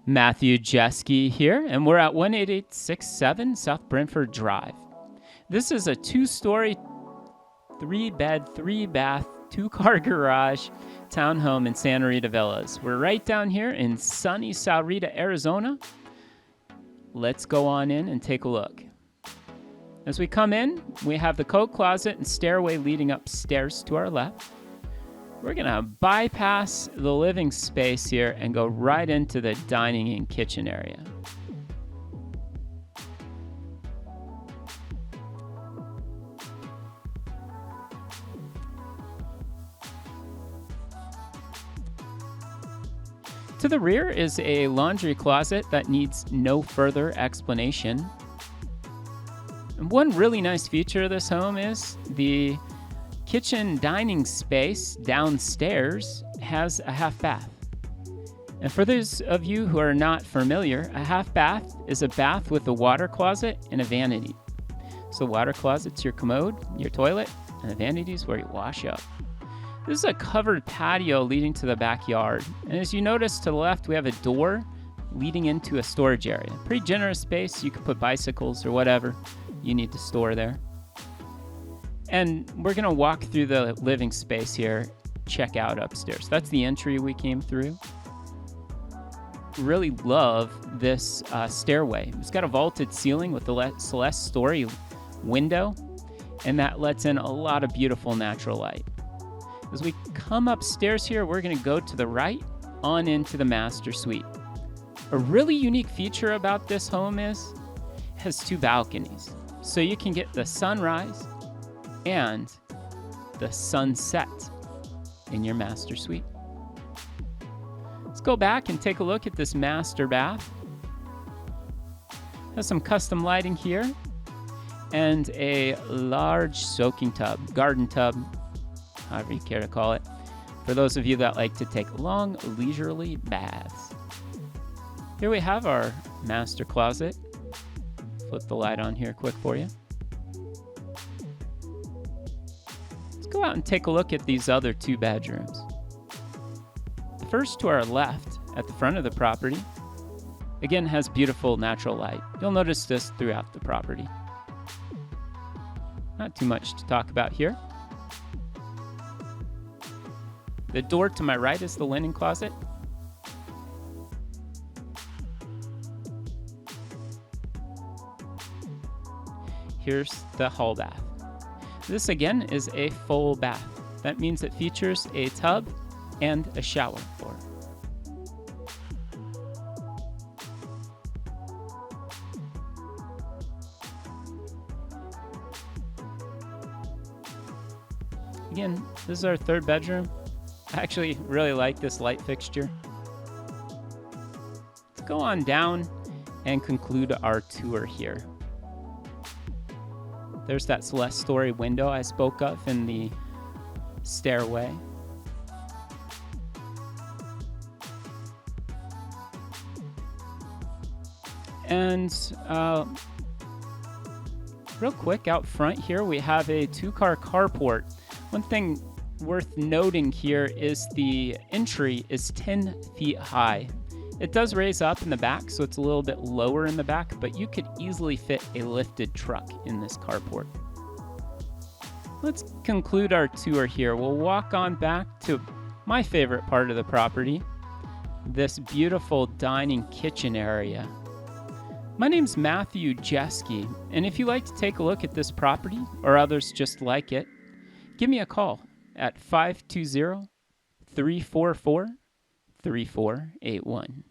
Matthew Jeske here, and we're at 18867 South Brentford Drive. This is a 2-story, 3-bed, 3-bath, 2-car garage townhome in Santa Rita Villas. We're right down here in sunny Santa Rita, Arizona. Let's go on in and take a look. As we come in, we have the coat closet and stairway leading upstairs to our left. We're going to bypass the living space here and go right into the dining and kitchen area. To the rear is a laundry closet that needs no further explanation. And one really nice feature of this home is the kitchen dining space downstairs has a half bath. And for those of you who are not familiar, a half bath is a bath with a water closet and a vanity. So water closet's your commode, your toilet, and the vanity is where you wash up. This is a covered patio leading to the backyard. And as you notice to the left, we have a door leading into a storage area. Pretty generous space. You can put bicycles or whatever you need to store there. And we're going to walk through the living space here, check out upstairs. That's the entry we came through. Really love this stairway. It's got a vaulted ceiling with the Celeste story window, and that lets in a lot of beautiful natural light. As we come upstairs here, we're going to go to the right on into the master suite. A really unique feature about this home is it has 2 balconies. So you can get the sunrise and the sunset in your master suite. Let's go back and take a look at this master bath. Has some custom lighting here and a large soaking tub, garden tub, however you care to call it, for those of you that like to take long, leisurely baths. Here we have our master closet. Flip the light on here quick for you. Let's go out and take a look at these other 2 bedrooms. The first to our left at the front of the property, again, has beautiful natural light. You'll notice this throughout the property. Not too much to talk about here. The door to my right is the linen closet. Here's the hall bath. This again is a full bath. That means it features a tub and a shower floor. Again, this is our 3rd bedroom. I actually really like this light fixture. Let's go on down and conclude our tour here. There's that Celeste story window I spoke of in the stairway. And real quick, out front here, we have a 2-car carport. One thing worth noting here is the entry is 10 feet high. It does raise up in the back, so it's a little bit lower in the back, but you could easily fit a lifted truck in this carport. Let's conclude our tour here. We'll walk on back to my favorite part of the property, this beautiful dining kitchen area. My name's Matthew Jeske, and if you'd like to take a look at this property or others just like it, give me a call at 520-344-3481.